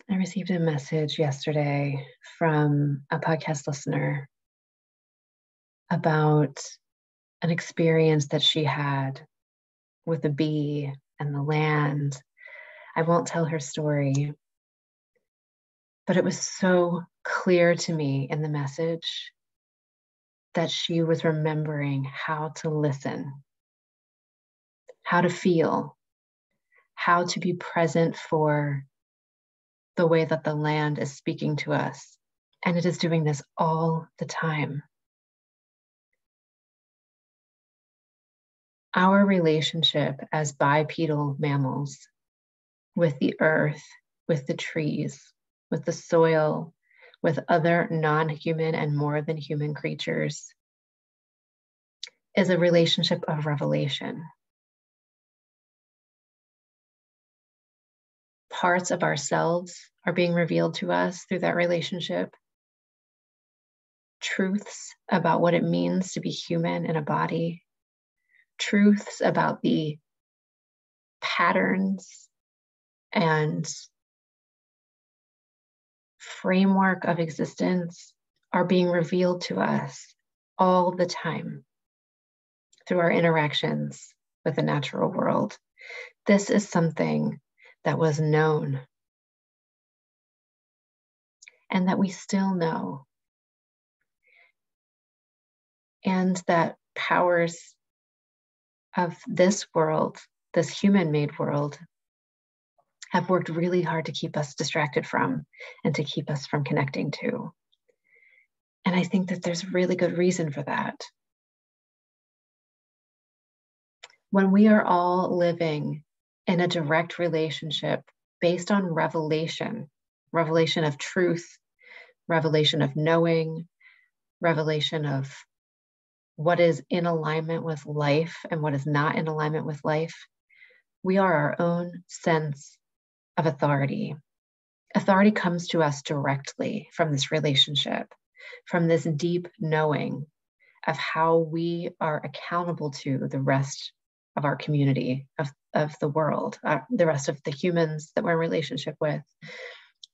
I received a message yesterday from a podcast listener about an experience that she had with a bee and the land. I won't tell her story, but it was so clear to me in the message that she was remembering how to listen, how to feel, how to be present for the way that the land is speaking to us. And it is doing this all the time. Our relationship as bipedal mammals with the earth, with the trees, with the soil, with other non-human and more than human creatures is a relationship of revelation. Parts of ourselves are being revealed to us through that relationship. Truths about what it means to be human in a body. Truths about the patterns and framework of existence are being revealed to us all the time through our interactions with the natural world. This is something that was known and that we still know, and that powers of this world, this human-made world, have worked really hard to keep us distracted from and to keep us from connecting to. And I think that there's really good reason for that. When we are all living in a direct relationship based on revelation, revelation of truth, revelation of knowing, revelation of what is in alignment with life and what is not in alignment with life, we are our own sense of authority. Authority comes to us directly from this relationship, from this deep knowing of how we are accountable to the rest of our community, of the world, the rest of the humans that we're in relationship with,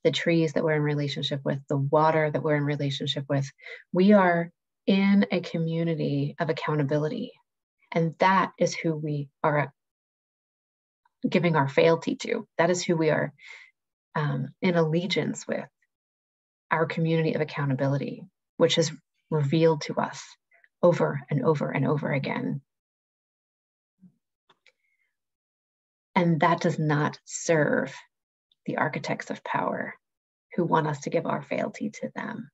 the trees that we're in relationship with, the water that we're in relationship with. We are in a community of accountability, and that is who we are giving our fealty to. That is who we are in allegiance with, our community of accountability, which is revealed to us over and over and over again. And that does not serve the architects of power who want us to give our fealty to them,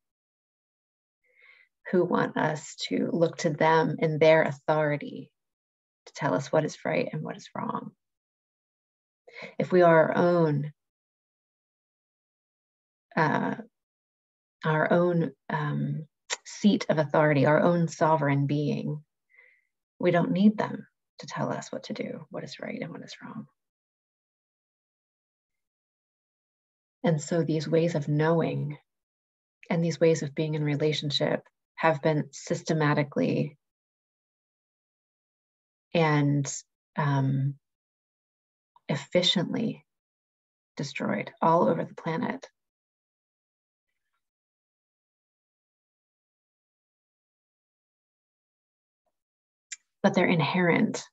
who want us to look to them in their authority to tell us what is right and what is wrong. If we are our own seat of authority, our own sovereign being, we don't need them to tell us what to do, what is right and what is wrong. And so these ways of knowing and these ways of being in relationship have been systematically and efficiently destroyed all over the planet. But they're inherent.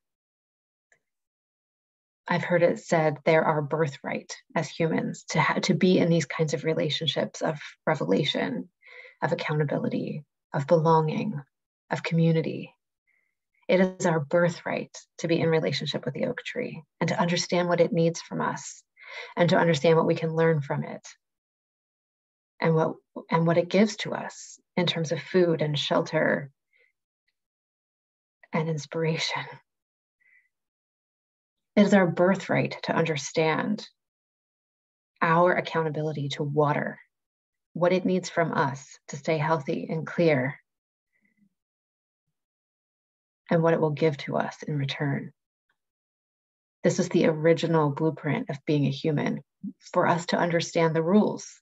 I've heard it said they're our birthright as humans to be in these kinds of relationships of revelation, of accountability, of belonging, of community. It is our birthright to be in relationship with the oak tree and to understand what it needs from us and to understand what we can learn from it and what it gives to us in terms of food and shelter and inspiration. It is our birthright to understand our accountability to water, what it needs from us to stay healthy and clear, and what it will give to us in return. This is the original blueprint of being a human, for us to understand the rules,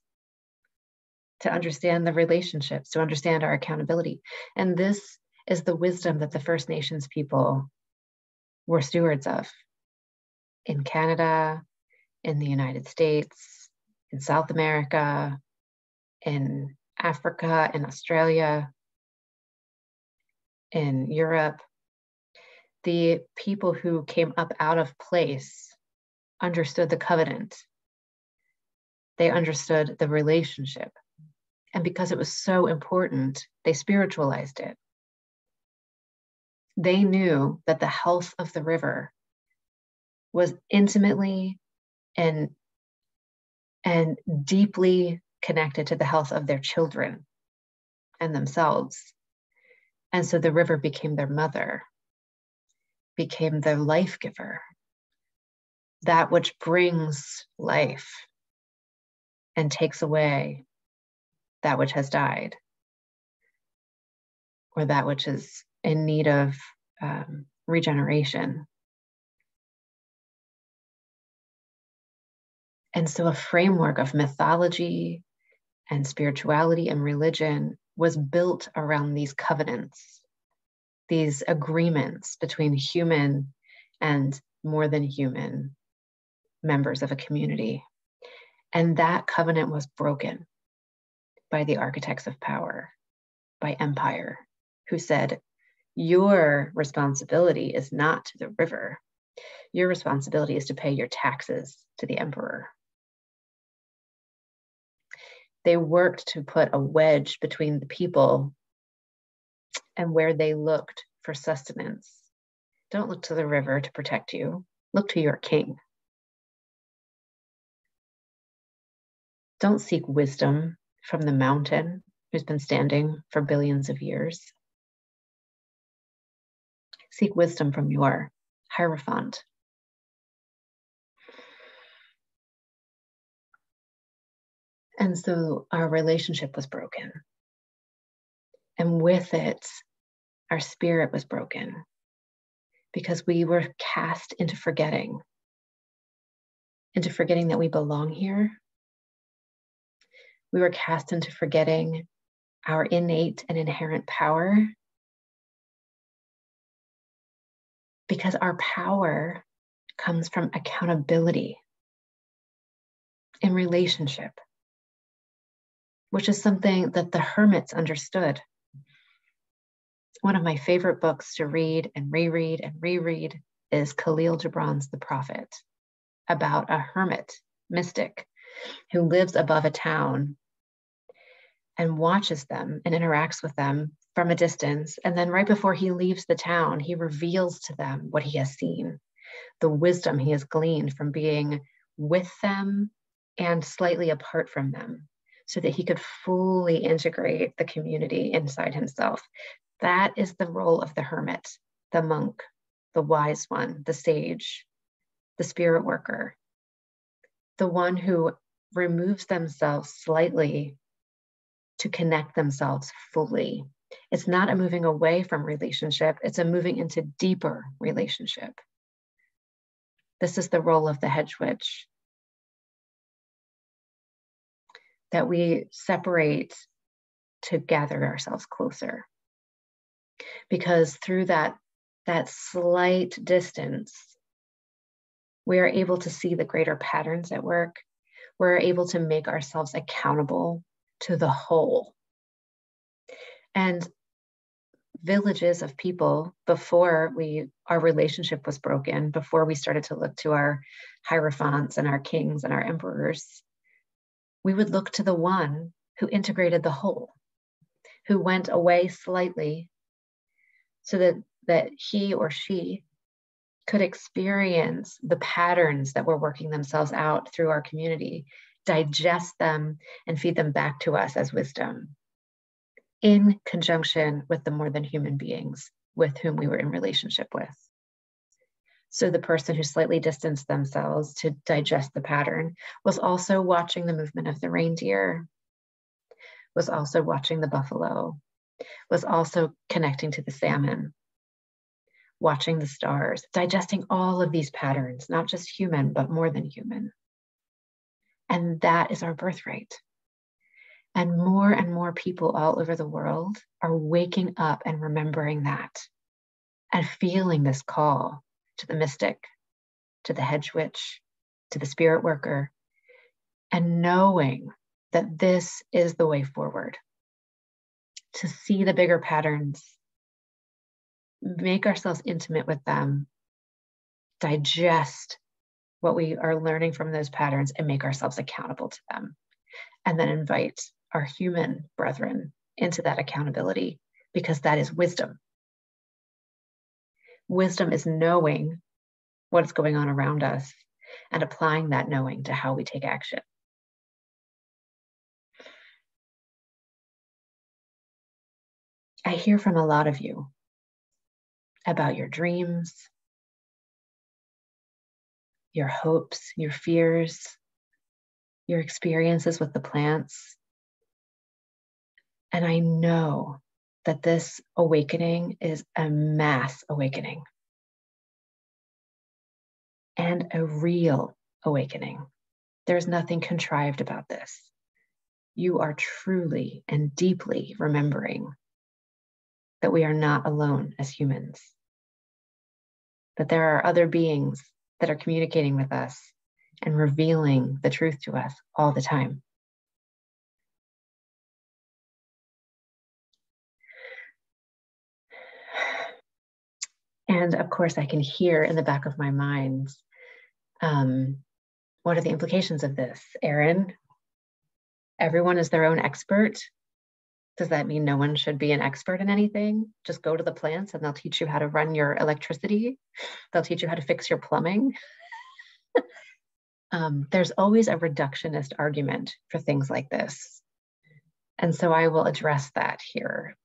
to understand the relationships, to understand our accountability. And this is the wisdom that the First Nations people were stewards of in Canada, in the United States, in South America, in Africa, in Australia, in Europe. The people who came up out of place understood the covenant. They understood the relationship. And because it was so important, they spiritualized it. They knew that the health of the river was intimately and deeply connected to the health of their children and themselves. And so the river became their mother, became their life giver, that which brings life and takes away that which has died, or that which is in need of regeneration. And so a framework of mythology and spirituality and religion was built around these covenants, these agreements between human and more than human members of a community. And that covenant was broken by the architects of power, by empire, who said, your responsibility is not to the river. Your responsibility is to pay your taxes to the emperor. They worked to put a wedge between the people and where they looked for sustenance. Don't look to the river to protect you. Look to your king. Don't seek wisdom from the mountain who's been standing for billions of years. Seek wisdom from your Hierophant. And so our relationship was broken. And with it, our spirit was broken because we were cast into forgetting that we belong here. We were cast into forgetting our innate and inherent power, because our power comes from accountability in relationship, which is something that the hermits understood. One of my favorite books to read and reread is Khalil Gibran's The Prophet, about a hermit mystic who lives above a town and watches them and interacts with them from a distance. And then right before he leaves the town, he reveals to them what he has seen, the wisdom he has gleaned from being with them and slightly apart from them, so that he could fully integrate the community inside himself. That is the role of the hermit, the monk, the wise one, the sage, the spirit worker, the one who removes themselves slightly to connect themselves fully. It's not a moving away from relationship, it's a moving into deeper relationship. This is the role of the hedge witch, that we separate to gather ourselves closer. Because through that slight distance, we are able to see the greater patterns at work. We're able to make ourselves accountable to the whole. And villages of people, before our relationship was broken, before we started to look to our hierophants and our kings and our emperors, we would look to the one who integrated the whole, who went away slightly so that he or she could experience the patterns that were working themselves out through our community, digest them, and feed them back to us as wisdom, in conjunction with the more than human beings with whom we were in relationship with. So the person who slightly distanced themselves to digest the pattern was also watching the movement of the reindeer, was also watching the buffalo, was also connecting to the salmon, watching the stars, digesting all of these patterns, not just human, but more than human. And that is our birthright. And more people all over the world are waking up and remembering that and feeling this call to the mystic, to the hedge witch, to the spirit worker, and knowing that this is the way forward, to see the bigger patterns, make ourselves intimate with them, digest what we are learning from those patterns, and make ourselves accountable to them. And then invite our human brethren into that accountability, because that is wisdom. Wisdom is knowing what's going on around us and applying that knowing to how we take action. I hear from a lot of you about your dreams, your hopes, your fears, your experiences with the plants. And I know that this awakening is a mass awakening and a real awakening. There's nothing contrived about this. You are truly and deeply remembering that we are not alone as humans, that there are other beings that are communicating with us and revealing the truth to us all the time. And of course, I can hear in the back of my mind, what are the implications of this? Erin, everyone is their own expert. Does that mean no one should be an expert in anything? Just go to the plants and they'll teach you how to run your electricity. They'll teach you how to fix your plumbing. There's always a reductionist argument for things like this. And so I will address that here.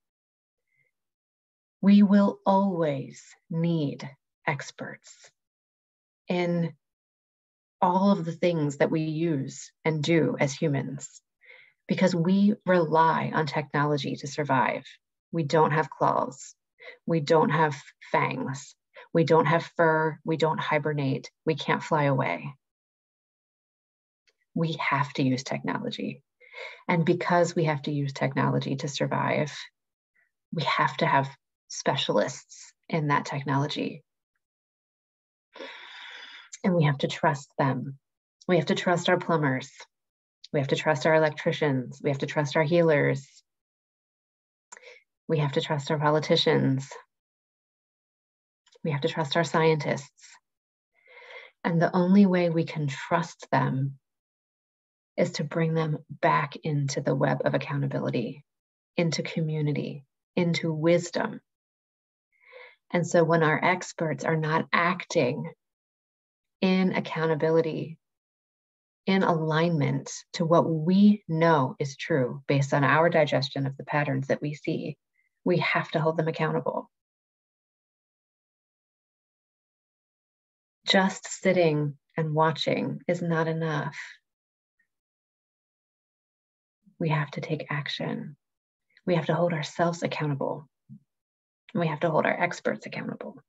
We will always need experts in all of the things that we use and do as humans, because we rely on technology to survive. We don't have claws. We don't have fangs. We don't have fur. We don't hibernate. We can't fly away. We have to use technology. And because we have to use technology to survive, we have to have specialists in that technology. And we have to trust them. We have to trust our plumbers. We have to trust our electricians. We have to trust our healers. We have to trust our politicians. We have to trust our scientists. And the only way we can trust them is to bring them back into the web of accountability, into community, into wisdom. And so when our experts are not acting in accountability, in alignment to what we know is true based on our digestion of the patterns that we see, we have to hold them accountable. Just sitting and watching is not enough. We have to take action. We have to hold ourselves accountable. And we have to hold our experts accountable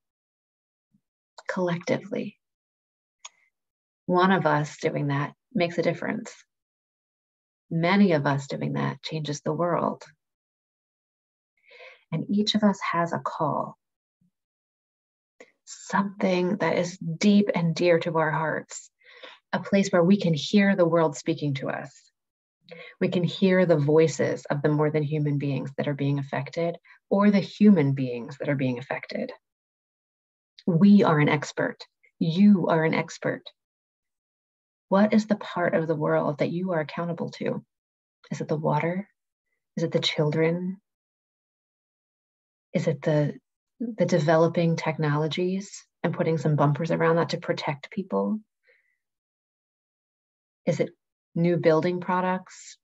collectively. One of us doing that makes a difference. Many of us doing that changes the world. And each of us has a call, something that is deep and dear to our hearts, a place where we can hear the world speaking to us. We can hear the voices of the more than human beings that are being affected, or the human beings that are being affected. We are an expert. You are an expert. What is the part of the world that you are accountable to? Is it the water? Is it the children? Is it the developing technologies and putting some bumpers around that to protect people? Is it new building products?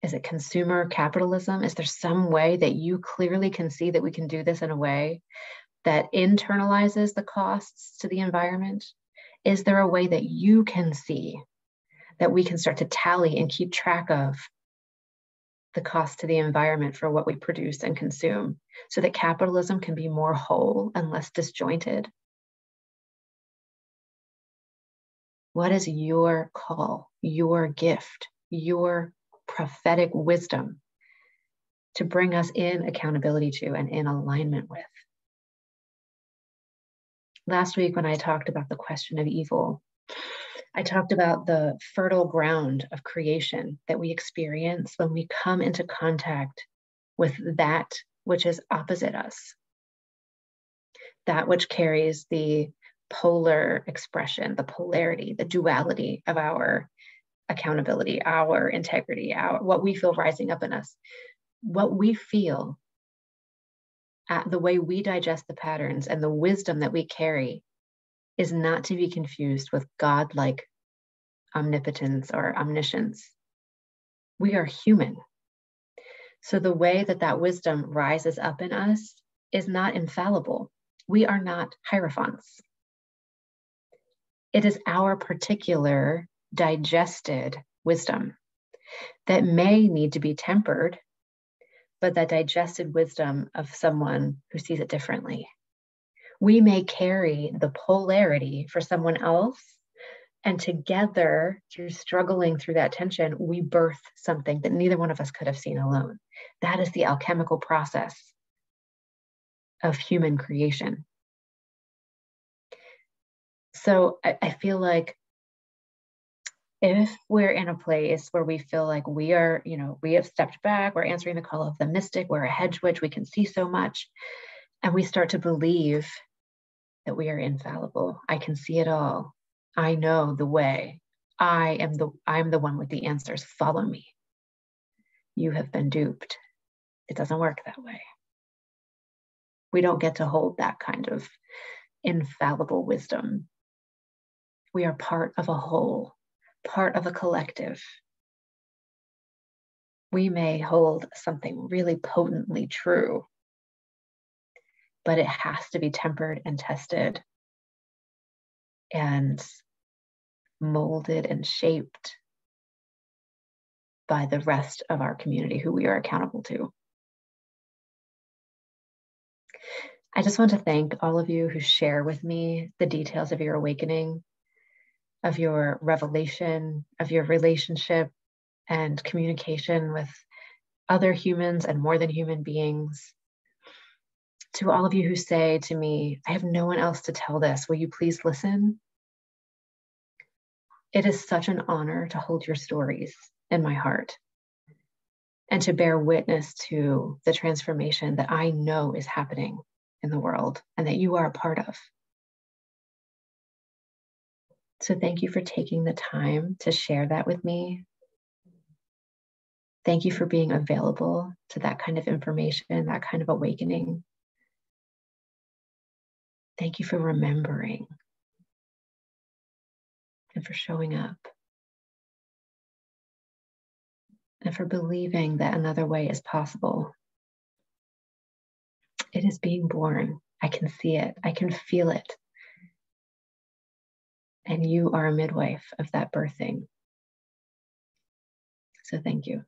Is it consumer capitalism? Is there some way that you clearly can see that we can do this in a way that internalizes the costs to the environment? Is there a way that you can see that we can start to tally and keep track of the cost to the environment for what we produce and consume, so that capitalism can be more whole and less disjointed? What is your call, your gift, your prophetic wisdom to bring us in accountability to and in alignment with? Last week, when I talked about the question of evil, I talked about the fertile ground of creation that we experience when we come into contact with that which is opposite us, that which carries the polar expression, the polarity, the duality of our accountability, our integrity, what we feel rising up in us. What we feel, the way we digest the patterns and the wisdom that we carry is not to be confused with godlike omnipotence or omniscience. We are human. So the way that that wisdom rises up in us is not infallible. We are not hierophants. It is our particular digested wisdom that may need to be tempered, but that digested wisdom of someone who sees it differently. We may carry the polarity for someone else, and together, through struggling through that tension, we birth something that neither one of us could have seen alone. That is the alchemical process of human creation. So I feel like if we're in a place where we feel like we are, we have stepped back, we're answering the call of the mystic, we're a hedge witch, we can see so much, and we start to believe that we are infallible. I can see it all. I know the way. I'm the one with the answers. Follow me. You have been duped. It doesn't work that way. We don't get to hold that kind of infallible wisdom. We are part of a whole, part of a collective. We may hold something really potently true, but it has to be tempered and tested and molded and shaped by the rest of our community who we are accountable to. I just want to thank all of you who share with me the details of your awakening, of your revelation, of your relationship and communication with other humans and more than human beings. To all of you who say to me, I have no one else to tell this, will you please listen? It is such an honor to hold your stories in my heart and to bear witness to the transformation that I know is happening in the world and that you are a part of. So thank you for taking the time to share that with me. Thank you for being available to that kind of information, that kind of awakening. Thank you for remembering and for showing up and for believing that another way is possible. It is being born. I can see it. I can feel it. And you are a midwife of that birthing. So thank you.